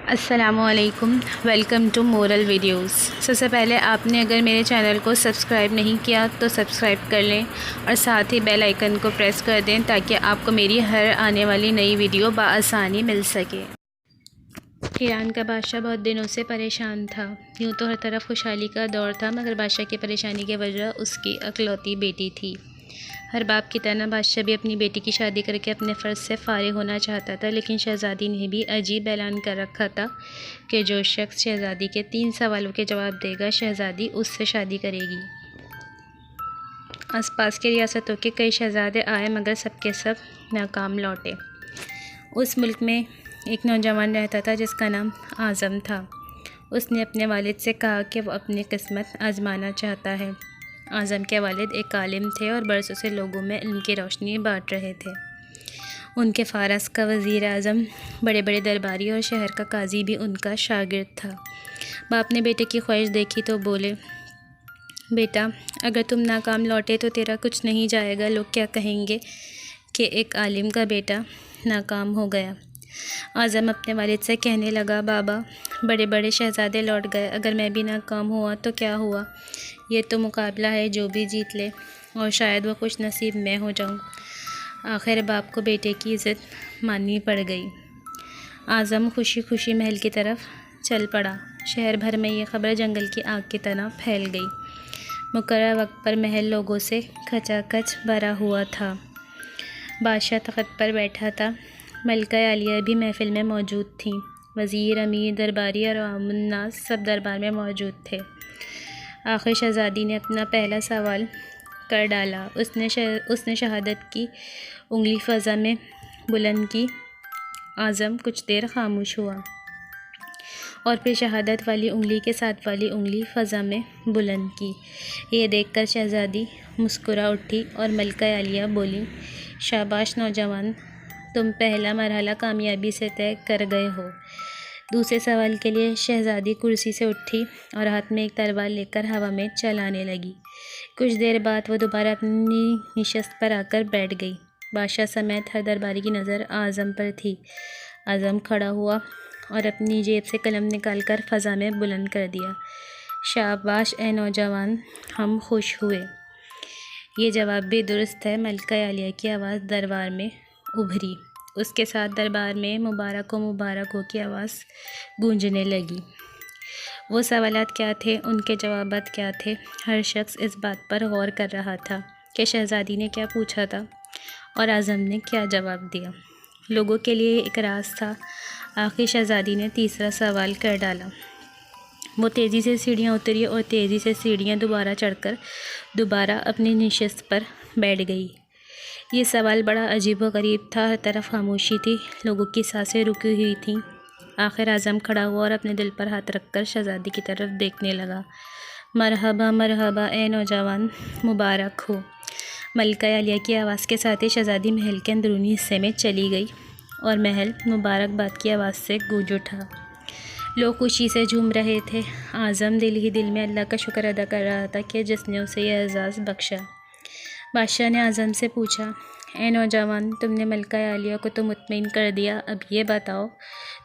السلام علیکم، welcome to moral videos. سب سے پہلے آپ نے اگر میرے چینل کو سبسکرائب نہیں کیا تو سبسکرائب کر لیں اور ساتھ ہی بیل آئیکن کو پریس کر دیں تاکہ آپ کو میری ہر آنے والی نئی ویڈیو بآسانی مل سکے۔ ایران کا بادشاہ بہت دنوں سے پریشان تھا۔ یوں تو ہر طرف خوشحالی کا دور تھا، مگر بادشاہ کی پریشانی کی وجہ اس کی اکلوتی بیٹی تھی۔ ہر باپ کی طرح بادشاہ بھی اپنی بیٹی کی شادی کر کے اپنے فرض سے فارغ ہونا چاہتا تھا، لیکن شہزادی نے بھی عجیب اعلان کر رکھا تھا کہ جو شخص شہزادی کے 3 سوالوں کے جواب دے گا، شہزادی اس سے شادی کرے گی۔ آس پاس کی ریاستوں کے کئی شہزادے آئے، مگر سب کے سب ناکام لوٹے۔ اس ملک میں ایک نوجوان رہتا تھا جس کا نام اعظم تھا۔ اس نے اپنے والد سے کہا کہ وہ اپنی قسمت آزمانا چاہتا ہے۔ اعظم کے والد ایک عالم تھے اور برسوں سے لوگوں میں علم کی روشنی بانٹ رہے تھے۔ ان کے فارس کا وزیر اعظم، بڑے بڑے درباری اور شہر کا قاضی بھی ان کا شاگرد تھا۔ باپ نے بیٹے کی خواہش دیکھی تو بولے، بیٹا اگر تم ناکام لوٹے تو تیرا کچھ نہیں جائے گا، لوگ کیا کہیں گے کہ ایک عالم کا بیٹا ناکام ہو گیا۔ اعظم اپنے والد سے کہنے لگا، بابا بڑے بڑے شہزادے لوٹ گئے، اگر میں بھی ناکام ہوا تو کیا ہوا؟ یہ تو مقابلہ ہے، جو بھی جیت لے، اور شاید وہ خوش نصیب میں ہو جاؤں۔ آخر باپ کو بیٹے کی عزت ماننی پڑ گئی۔ اعظم خوشی خوشی محل کی طرف چل پڑا۔ شہر بھر میں یہ خبر جنگل کی آگ کی طرح پھیل گئی۔ مقررہ وقت پر محل لوگوں سے کھچا کھچ بھرا ہوا تھا۔ بادشاہ تخت پر بیٹھا تھا، ملکہ عالیہ بھی محفل میں موجود تھیں۔ وزیر، امیر، درباری اور عوام الناس سب دربار میں موجود تھے۔ آخر شہزادی نے اپنا پہلا سوال کر ڈالا۔ اس نے شہادت کی انگلی فضا میں بلند کی۔ اعظم کچھ دیر خاموش ہوا اور پھر شہادت والی انگلی کے ساتھ والی انگلی فضا میں بلند کی۔ یہ دیکھ کر شہزادی مسکرا اٹھی اور ملکہ عالیہ بولی، شاباش نوجوان، تم پہلا مرحلہ کامیابی سے طے کر گئے ہو۔ دوسرے سوال کے لیے شہزادی کرسی سے اٹھی اور ہاتھ میں ایک تلوار لے کر ہوا میں چلانے لگی۔ کچھ دیر بعد وہ دوبارہ اپنی نشست پر آ کر بیٹھ گئی۔ بادشاہ سمیت ہر درباری کی نظر اعظم پر تھی۔ اعظم کھڑا ہوا اور اپنی جیب سے قلم نکال کر فضا میں بلند کر دیا، شاباش اے نوجوان، ہم خوش ہوئے۔ یہ جواب بھی درست ہے، ملکہ عالیہ کی آواز دربار میں ابھری۔ اس کے ساتھ دربار میں مبارک ہو کی آواز گونجنے لگی۔ وہ سوالات کیا تھے، ان کے جوابات کیا تھے؟ ہر شخص اس بات پر غور کر رہا تھا کہ شہزادی نے کیا پوچھا تھا اور اعظم نے کیا جواب دیا۔ لوگوں کے لیے ایک راز تھا۔ آخر شہزادی نے تیسرا سوال کر ڈالا۔ وہ تیزی سے سیڑھیاں اتری اور تیزی سے سیڑھیاں دوبارہ چڑھ کر دوبارہ اپنی نشست پر بیٹھ گئی۔ یہ سوال بڑا عجیب و غریب تھا۔ ہر طرف خاموشی تھی، لوگوں کی سانسیں رکی ہوئی تھیں۔ آخر اعظم کھڑا ہوا اور اپنے دل پر ہاتھ رکھ کر شہزادی کی طرف دیکھنے لگا۔ مرحبا مرحبا اے نوجوان، مبارک ہو۔ ملکہ عالیہ کی آواز کے ساتھ ہی شہزادی محل کے اندرونی حصے میں چلی گئی اور محل مبارکباد کی آواز سے گونج اٹھا۔ لوگ خوشی سے جھوم رہے تھے۔ اعظم دل ہی دل میں اللہ کا شکر ادا کر رہا تھا کہ جس نے اسے یہ اعزاز بخشا۔ بادشاہ نے اعظم سے پوچھا، اے نوجوان، تم نے ملکہ عالیہ کو تو مطمئن کر دیا، اب یہ بتاؤ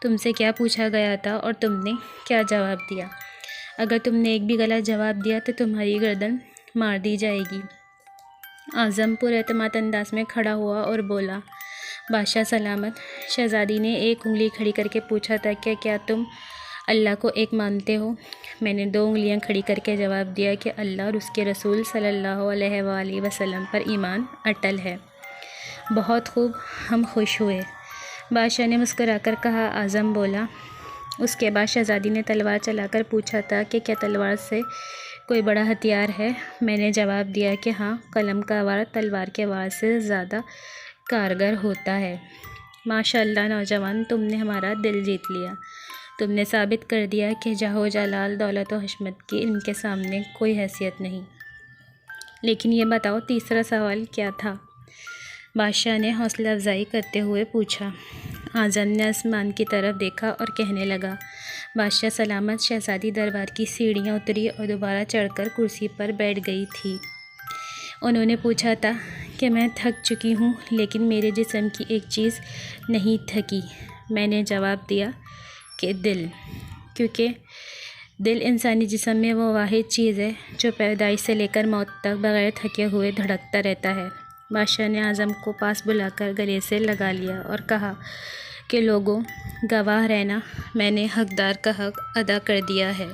تم سے کیا پوچھا گیا تھا اور تم نے کیا جواب دیا؟ اگر تم نے ایک بھی غلط جواب دیا تو تمہاری گردن مار دی جائے گی۔ اعظم پر اعتماد انداز میں کھڑا ہوا اور بولا، بادشاہ سلامت۔ شہزادی نے ایک انگلی کھڑی کر کے پوچھا تھا کہ کیا تم اللہ کو ایک مانتے ہو؟ میں نے 2 انگلیاں کھڑی کر کے جواب دیا کہ اللہ اور اس کے رسول صلی اللہ علیہ وآلہ وسلم پر ایمان اٹل ہے۔ بہت خوب، ہم خوش ہوئے، بادشاہ نے مسکرا کر کہا۔ اعظم بولا۔ اس کے بعد شہزادی نے تلوار چلا کر پوچھا تھا کہ کیا تلوار سے کوئی بڑا ہتھیار ہے؟ میں نے جواب دیا کہ ہاں، قلم کا وار تلوار کے وار سے زیادہ کارگر ہوتا ہے۔ ماشاء اللہ نوجوان، تم نے ہمارا دل جیت لیا۔ تم نے ثابت کر دیا کہ جاہ و جلال، دولت و حشمت کی ان کے سامنے کوئی حیثیت نہیں۔ لیکن یہ بتاؤ تیسرا سوال کیا تھا؟ بادشاہ نے حوصلہ افزائی کرتے ہوئے پوچھا۔ اعظم نے آسمان کی طرف دیکھا اور کہنے لگا، بادشاہ سلامت۔ شہزادی دربار کی سیڑھیاں اتری اور دوبارہ چڑھ کر کرسی پر بیٹھ گئی تھی۔ انہوں نے پوچھا تھا کہ میں تھک چکی ہوں، لیکن میرے جسم کی ایک چیز نہیں تھکی۔ میں نے جواب دیا کہ دل، کیونکہ دل انسانی جسم میں وہ واحد چیز ہے جو پیدائش سے لے کر موت تک بغیر تھکے ہوئے دھڑکتا رہتا ہے۔ بادشاہ نے اعظم کو پاس بلا کر گلے سے لگا لیا اور کہا کہ لوگوں، گواہ رہنا، میں نے حقدار کا حق ادا کر دیا ہے۔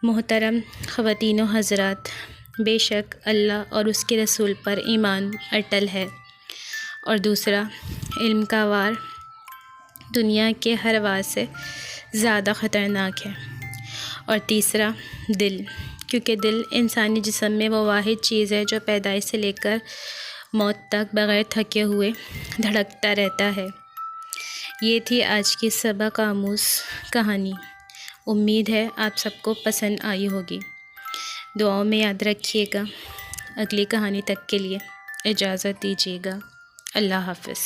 محترم خواتین و حضرات، بے شک اللہ اور اس کے رسول پر ایمان اٹل ہے، اور دوسرا، علم کا وار دنیا کے ہر وار سے زیادہ خطرناک ہے، اور تیسرا، دل، کیونکہ دل انسانی جسم میں وہ واحد چیز ہے جو پیدائش سے لے کر موت تک بغیر تھکے ہوئے دھڑکتا رہتا ہے۔ یہ تھی آج کی سبق آموز کہانی۔ امید ہے آپ سب کو پسند آئی ہوگی۔ دعاؤں میں یاد رکھیے گا۔ اگلی کہانی تک کے لیے اجازت دیجیے گا۔ اللہ حافظ۔